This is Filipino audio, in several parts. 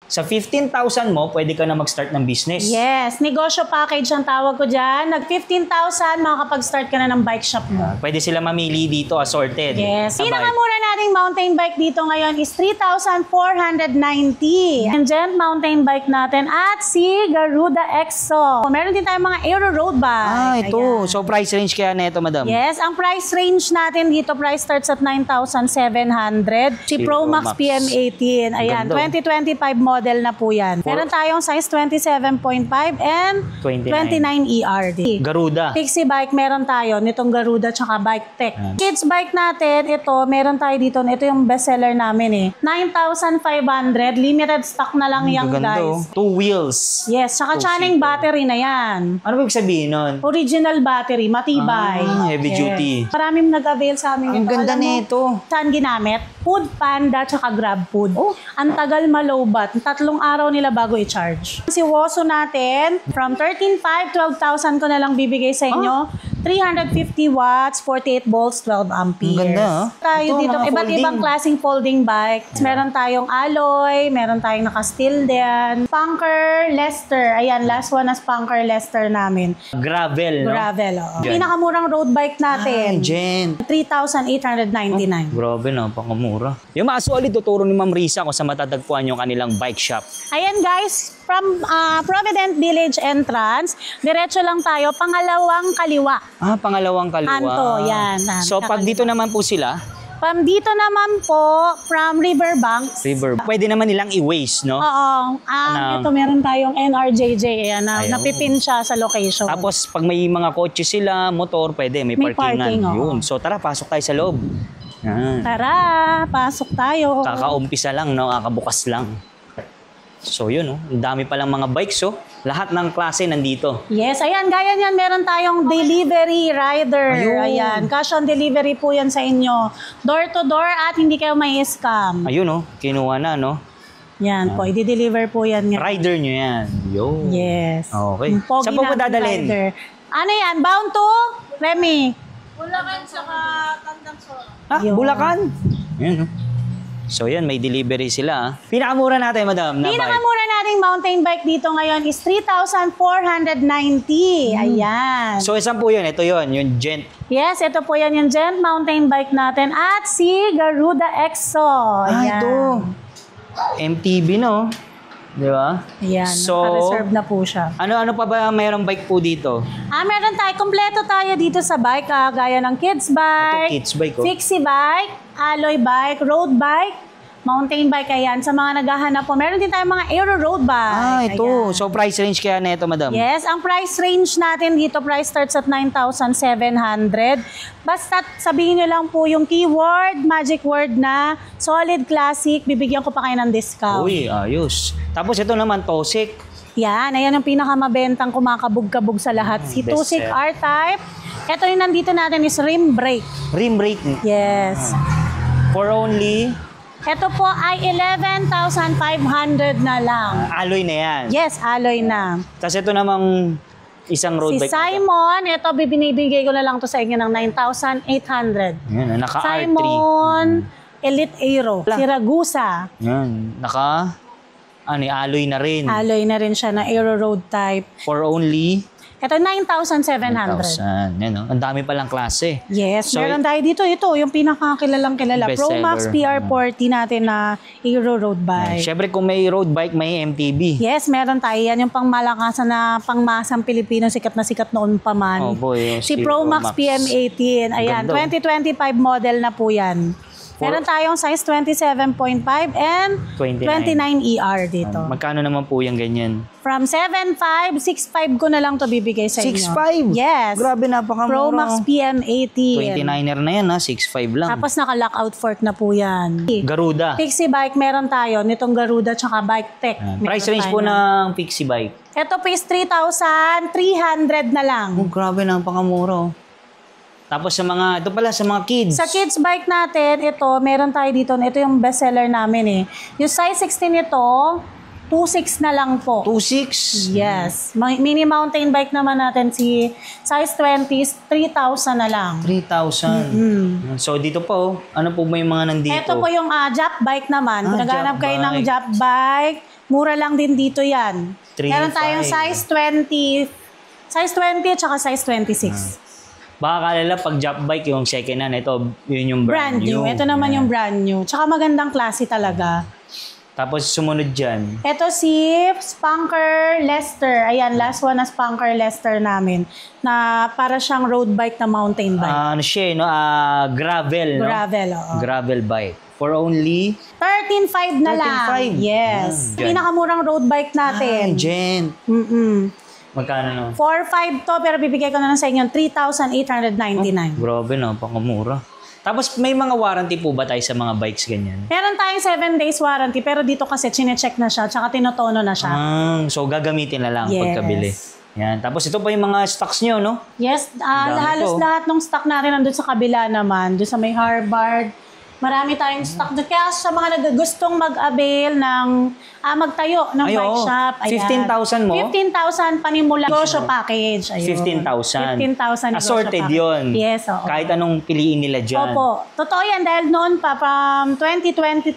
Sa 15,000 mo, pwede ka na mag-start ng business. Yes, negosyo package ang tawag ko dyan. Nag 15,000, makakapag-start ka na ng bike shop mo. Pwede sila mamili dito, assorted. Yes. Na bike. Pinakamura nating mountain bike dito ngayon is 3,490. Ang Gent mountain bike natin at si Garuda EXO. Meron din tayong mga Aero Road bike. Ito. Ayan. So, price range kaya nito, madam? Yes, ang price range natin dito, price starts at 9,700. Si Pro Max PM18. Ayan, Ganda. 2025 model na po yan. Meron tayong size 27.5 and 29 ERD. Garuda. Pixie bike meron tayo, nitong Garuda tsaka Bike Tech. Kids bike natin, ito, meron tayo dito. Ito yung bestseller namin 9,500. Limited stock na lang yan, guys. 2 wheels. Yes, tsaka Channing battery na yan. Ano ba ibig sabihin nun? Original battery, matibay. Heavy duty. Maraming nag-avail sa amin. Ang ganda nito. Saan ginamit? Food Panda tsaka Grab Food. Ang tagal malobat. 3 araw nila bago i-charge. Si Woso natin, from 13,500, 12,000 ko na lang bibigay sa inyo. 350 watts, 48 volts, 12 amperes. Ang ganda, Tayo Ito, dito, mga iba't folding. ibang klaseng folding bikes. Meron tayong alloy, meron tayong naka-steel din. Punker Lester. Ayan, last one na Punker Lester namin. Gravel, no? Gravel, oo. Jen. Pinakamurang road bike natin. Jen. 3,899. Grabe na, pakamura. Yung mga solid, tuturo ni Ma'am Risa kung sa matatagpuan yung kanilang bike shop. Ayan guys, from Provident Village entrance, diretso lang tayo, pangalawang kaliwa. Pangalawang kaliwa. Anto, yan. So, pag dito naman po sila, From dito naman po, from Riverbanks. pwede naman nilang i-waste, no? Oo. Ito meron tayong NRJJ. Ayan, napipin siya sa location. Tapos, pag may mga kotse sila, motor, pwede, may parkingan. parking, oo. Yun. So, tara, pasok tayo sa loob. Yan. Tara, pasok tayo. Kakaumpisa lang, no? Kakabukas lang. So, yun, no? Ang dami palang mga bikes, oh. Lahat ng klase nandito. Yes, ayan, gaya niyan, meron tayong delivery rider. Ayun. Ayan, cash on delivery po yan sa inyo. Door to door at hindi kayo may scam. Ayun, oh. Kinuha na, no? Yan po, i-deliver po yan. Rider nyo yan. Yo. Yes. Okay. Yung pogi Saan po ba nating dadalhin? rider. Ano yan? Bound to? Remy? Bulacan saka Tandang Sora. Yun. Bulacan? Yan, oh. So, yan, may delivery sila. Pinakamura natin, madam, na bike. Pinakamura nating mountain bike dito ngayon is 3,490. Ayan. So, isang po yun. Ito yun, yung Gent. Yes, ito po yan yung Gent mountain bike natin at si Garuda EXO. Ayan. Ito. MTB, no? Di ba? Ayan, So, naka-reserve na po siya. ano pa ba mayroong bike po dito? Meron tayo, kompleto tayo dito sa bike, gaya ng kids bike, Ito, kids bike, oh. fixie bike, alloy bike, road bike, mountain bike, ayan. Sa mga naghahanap po, meron din tayong mga Aero Road bike. Ito. Ayan. So, price range kaya na ito, madam? Yes, ang price range natin dito, price starts at 9,700. Basta sabihin nyo lang po yung keyword, magic word na solid classic, bibigyan ko pa kayo ng discount. Uy, ayos. Tapos ito naman, Tosik. Yan, ayan yung pinakamabentang kumakabog-kabog sa lahat. Si Best Tusik set. R-Type. Ito yung nandito natin is rim brake. Rim brake. Yes. For only Ito po ay 11,500 na lang. alloy na yan. Yes, alloy na. Tapos ito namang isang road Si bike. Simon, ito binibigay ko na lang to sa inyo ng 9,800. Yan, naka R3. Simon, Elite Aero. Si Ragusa. Yan, alloy na rin. Alloy na rin siya na Aero Road type. For only Ito 9,700. 1,000. Yan, no? Ang dami palang klase. Yes, So, meron tayo dito. Ito, yung pinakakilalang kilala. Best Pro Max seller. PR40 natin na Aero Road bike. Siyempre, kung may road bike, may MTB. Yes, meron tayo. Yan yung pangmalakasan na pangmasang Pilipino. Sikat na sikat noon pa man. Oh, boy, yung Si Steel Pro Pro Max Max. PM18. Ayan, Ganda, oh. 2025 model na po yan. Meron tayong size 27.5 and 29 ER dito. Magkano naman po yung ganyan? From 7.5, 6.5 ko na lang to bibigay sa inyo. 6.5? Yes. Grabe, napakamura. Pro Max PM18. 29er na yan, ha? 6.5 lang. Tapos naka-lockout fork na po yan. Garuda. Pixie bike meron tayo. Nitong Garuda tsaka Bike Tech. Yan. Meron Price range tayo po na. ng Pixie bike. Ito po is 3,300 na lang. Oh, grabe, napakamura. Tapos sa mga, ito pala, sa mga kids. Sa kids bike natin, ito, meron tayo dito. Ito yung bestseller namin eh. Yung size 16 nito, 2.6 na lang po. 2.6? Yes. Mini mountain bike naman natin, si size 20 is 3,000 na lang. 3,000. So dito po, ano po ba yung mga nandito? Ito po yung Jap bike naman. Kung naghanap Jap kayo ng bike. Jap bike, Mura lang din dito yan. 3.5. Meron tayong size 20 at saka size 26. Baka kalala pag job bike yung second hand, ito yun yung brand new. Ito naman yung brand new. Tsaka magandang klase talaga. Tapos sumunod dyan. Ito si Spunker Lester. Ayan, last one na Spunker Lester namin. Na para siyang road bike na mountain bike. Ano siya, no? Gravel, no? Gravel, oo. Gravel bike. For only 13.5 na lang. 13.5. Yes. Yan. Pinakamurang road bike natin. Gent. Magkano no? 4.5 to, pero bibigay ko na lang sa inyo 3,899. Grabe no, pakamura. Tapos may mga warranty po ba tayo sa mga bikes ganyan? Meron tayong 7 days warranty, pero dito kasi chinecheck na siya, tsaka tinotono na siya. So gagamitin na lang Yes. pagkabili. Yan. Tapos ito pa yung mga stocks nyo, no? Yes, Dami halos to. lahat ng stock natin nandun sa kabila naman, doon sa may Harvard. Marami tayong stock doon. Kaya sa mga gustong mag-avail ng magtayo ng bike shop. Ayan. 15,000 mo? 15,000 panimula. Negosyo package. Ayun. 15,000. 15,000 negosyo Assorted package. yun. Yes, oo. Kahit anong piliin nila dyan. Opo. Totoo yan dahil noon pa, from 2022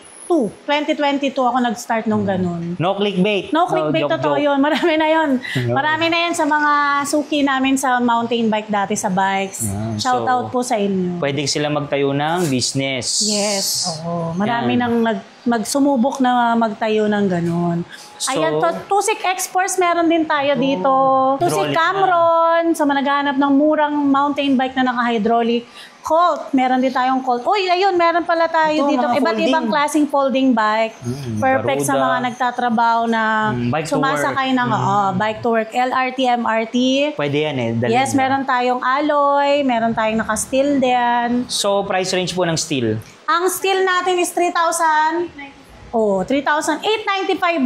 ako nag-start nung ganun. No clickbait. No clickbait, totoo yun. Marami na yun. Marami na yan sa mga suki namin sa mountain bike dati sa bikes. Yan. Shout So, out po sa inyo. Pwede sila magtayo ng business. Yes, oo. Marami Yan. nang magsumubok na magtayo ng ganun. So, Ayan, Tusik Exports meron din tayo dito. Tusik hydraulic Camron, sa mga naghahanap ng murang mountain bike na naka-hydraulic. Colt, meron din tayong Colt. Uy, ayun, meron pala tayo Ito, dito. mga Iba't folding. ibang klaseng folding bike. Perfect sa Garuda. mga nagtatrabaho na Bike to sumasakay ng bike to work. LRT, MRT. Pwede yan eh. dalhin Yes, mo. meron tayong alloy, meron tayong naka-steel din. So, price range po ng steel. Ang steel natin is 3,000. Oh, 3,895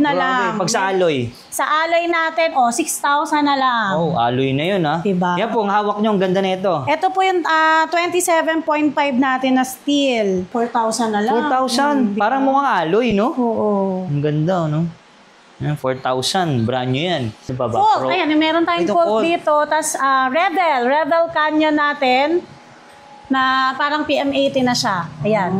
na lang. Grabe. Pag sa alloy. Sa alloy natin, 6,000 na lang. Oh, alloy na yun ha. Diba? Yan po, ang hawak nyo. Ang ganda na ito. Ito po yung 27.5 natin na steel. 4,000 na lang. 4,000. Parang mukhang alloy, no? Oo. Ang ganda, no? Yan, 4,000. Brand new yan. Ano pa ba? Colt. Ayan, meron tayong Ito, Colt Colt. dito. Tapos Rebel Canyon natin na parang PM80 na siya. Ayan.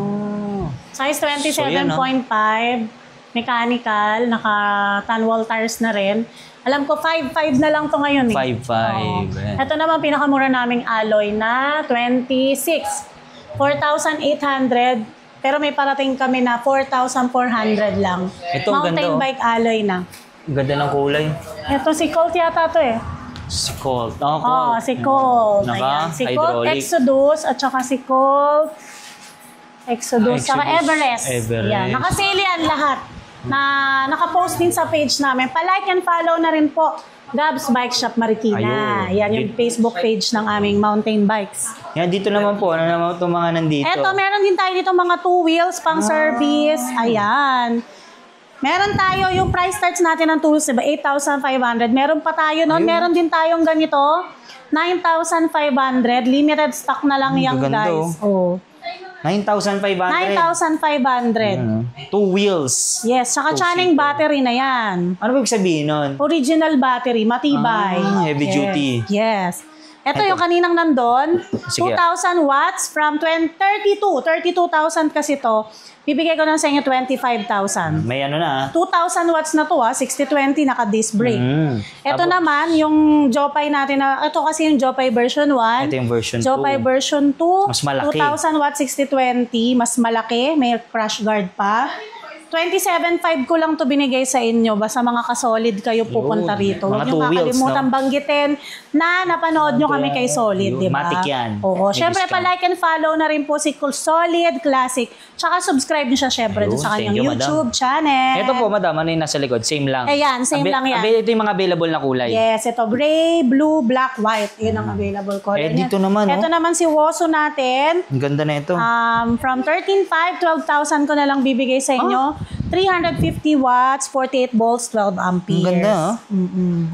Size So, yan, 27.5, mechanical, naka-tanwall tires na rin. Alam ko, 5.5 na lang to ngayon eh. 5.5. Oo. Ayan. Ito naman pinakamura naming alloy na 26. 4,800. Pero may parating kami na 4,400 lang. Ito, ang Mountain ganda, oh. bike alloy na. Ang ganda ng kulay. Ito si Colt yata to eh. Si Colt. Oh, Oh, si Colt. Ayan. Si Colt Naka-hydraulic. Exodus at saka si Colt Exodus, saka Everest. Yan. Nakasale yan lahat. Na nakapost din sa page namin. Pa-like and follow na rin po. Gabs Bike Shop Marikina. Ayun. Yan yung Facebook page ng aming mountain bikes. Yan, dito naman po. Ano naman itong mga nandito? Eto, meron din tayo dito mga 2 wheels pang service. Ayan. Meron tayo yung price starts natin ng tools, diba? 8,500. Meron pa tayo noon. Ayun. Meron din tayong ganito. 9,500. Limited stock na lang yan, gaganda, guys. Oh. 9,500. 9,500. 2 wheels. Yes, saka Channing battery na yan. Ano ba ibig sabihin nun? Original battery, matibay. Heavy Yes. duty. Yes. Ito yung kaninang nandun, Sige. 2,000 watts from 32,000 kasi to. Bibigay ko na sa inyo 25,000. May ano na 2,000 watts na to 60-20 naka-disc brake. Ito Tapos, naman, yung Jopay natin, ito kasi yung Jopay version 1. Ito yung version 2. Jopay version 2. Mas malaki. 2,000 watts 60-20, mas malaki, may crash guard pa. 27.5 ko lang to binigay sa inyo. Basta mga kasolid kayo pupunta rito. Huwag Mga nyo 2 wheels, kakalimutan no? banggitin na napanood nyo kami kay Solid, Yun, di ba? matik yan. Oo. May Siyempre, discount. pa-like and follow na rin po si Solid Classic. Tsaka subscribe nyo siya syempre Ayun, doon sa thank kanyang you, madam. YouTube channel. ito po, madam, ano yung nasa likod? Same lang. Ayan, same lang yan. Ito yung mga available na kulay. Yes, ito gray, blue, black, white. Yun ang available color niyan. Dito naman, Ito naman si Woso natin. Ang ganda na ito. From 13.5, 12,000 ko na lang bibigay sa inyo. 350 watts, 48 volts, 12 amperes. Ang ganda,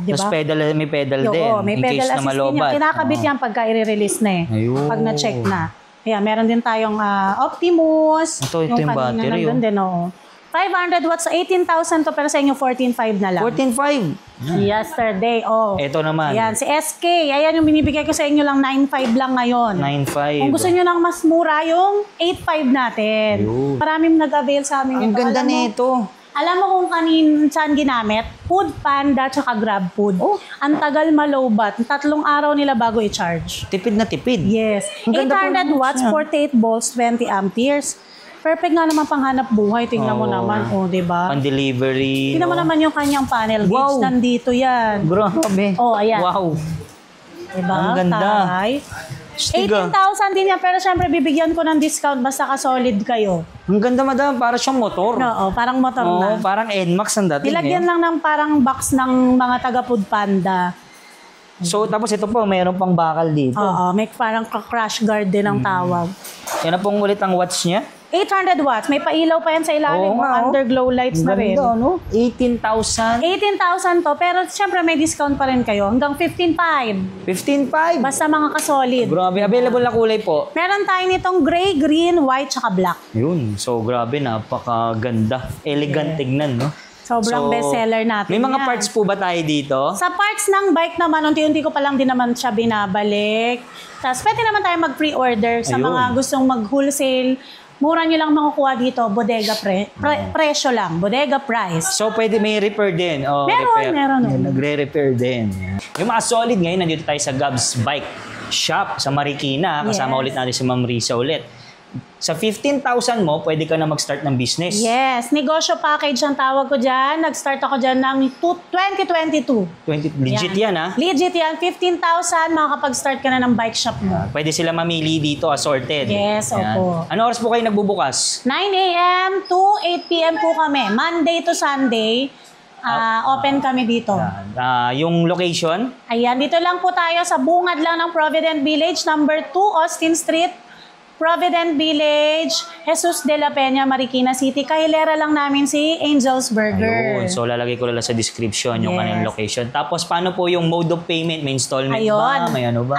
Diba? Tapos may pedal din. Oo, may in pedal case na assist din yan. malobat. Kinakabit yan pagka i-release na eh. Ayun. Pag na-check na. Ayan, meron din tayong Optimus. Ito yung kanina battery, nandun din, oo. 500 watts, 18,000 to, pero sa inyo 14.5 na lang. 14.5. Yesterday, Ito naman. Ayan, si SK. Ayan yung binibigay ko sa inyo lang, 9.5 lang ngayon. 9.5. Kung gusto nyo ng mas mura, yung 8.5 natin. Ayun. Maraming nag-avail sa amin. Ang ito. ganda Alam mo, nito. Alam mo kung saan ginamit? Food Panda tsaka Grab Food. Ang tagal malowbat. 3 araw nila bago i-charge. Tipid na tipid. Yes. Ang ganda po 800 ng watts, niya. 48 volts, 20 amperes. Perfect nga naman panghanap buhay. Tingnan mo Oo. naman. O, diba? Pan-delivery. Tingnan mo naman yung kanyang panel gauge. Wow. Nandito yan. Grabe. Oh, ayan. Wow. Diba? Ang ganda. Taray. Stiga. 18,000 din yan. Pero syempre, bibigyan ko ng discount basta ka-solid kayo. Ang ganda, madam. Para siyang motor. Oo, parang motor Oo, na. parang NMAX ang dating. Nilagyan lang ng parang box ng mga taga Food Panda. So, tapos ito po, mayroon pang bakal dito. Oo, may parang crash guard din ang tawag. Yan na pong ulit ang watts niya. 800 watts. May pailaw pa yan sa ilalim. Oo nga, oh. Underglow lights na rin. Ganda, ano? 18,000. 18,000 to, pero syempre may discount pa rin kayo. Hanggang 15,500. 15,500. Basta mga kasolid. Grabe. Available na kulay po. Meron tayo nitong gray, green, white, tsaka black. Yun. So, grabe. Napakaganda. Elegant tignan, no? Sobrang bestseller natin May mga yan. parts po ba tayo dito? Sa parts ng bike naman, unti-unti ko pa lang din naman siya binabalik. Tapos pwede naman tayo mag-pre-order sa Ayun. mga gustong mag-wholesale. Mura nyo lang makukuha dito, bodega presyo lang, bodega price. So, pwede may repair din. O, Meron, meron. Yan, nagre-repair din. Yan. Yung mga solid ngayon, nandito tayo sa Gabs Bike Shop sa Marikina. Kasama Yes. ulit natin si Ma'am Risa ulit. Sa 15,000 mo, pwede ka na mag-start ng business. Yes, negosyo package ang tawag ko dyan. Nag-start ako dyan ng 2022. Legit yan, ha? Legit yan. 15,000, makakapag-start ka na ng bike shop mo. Pwede sila mamili dito, assorted. Yes, opo. Ano oras po kayo nagbubukas? 9 a.m. to 8 p.m. po kami. Monday to Sunday. Open kami dito. Yung location? Ayan, dito lang po tayo sa bungad lang ng Provident Village, number 2, Austin Street, Provident Village, Jesus de la Peña, Marikina City. Kahilera lang namin si Angel's Burger. Ayun. So, lalagay ko lang sa description yung Yes. kanilang location. Tapos, paano po yung mode of payment? May installment ba? May ano ba?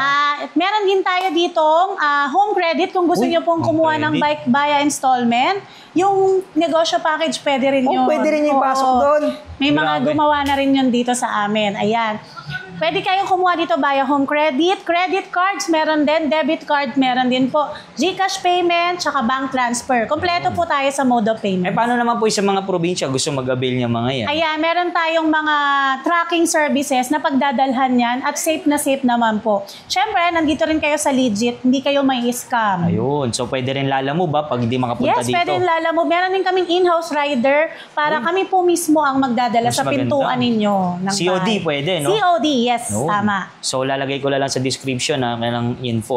Meron din tayo ditong home credit kung gusto Uy, niyo pong home kumuha ng credit. bike via installment. Yung negosyo package, pwede rin yun. Pwede rin yung Oo. ipasok doon. May mga Grabe. gumawa na rin yun dito sa amin. Ayan. Pwede kayong kumuha dito via home credit, credit cards, meron din, debit card, meron din po. GCash payment, tsaka bank transfer. Kompleto po tayo sa mode of payment. Paano naman po yung sa mga probinsya gusto mag-avail niya mga yan? Ayan, meron tayong mga tracking services na pagdadalhan yan at safe na safe naman po. Siyempre, nandito rin kayo sa legit, hindi kayo may scam. Ayun. So, pwede rin lalamu ba pag hindi makapunta Yes, dito? pwede rin mo. Meron din kaming in-house rider para kami po mismo ang magdadala Mas sa maganda. pintuan ninyo. Ng COD bahay. pwede, no? COD, yes, Yun. tama. So, lalagay ko lang sa description ng info.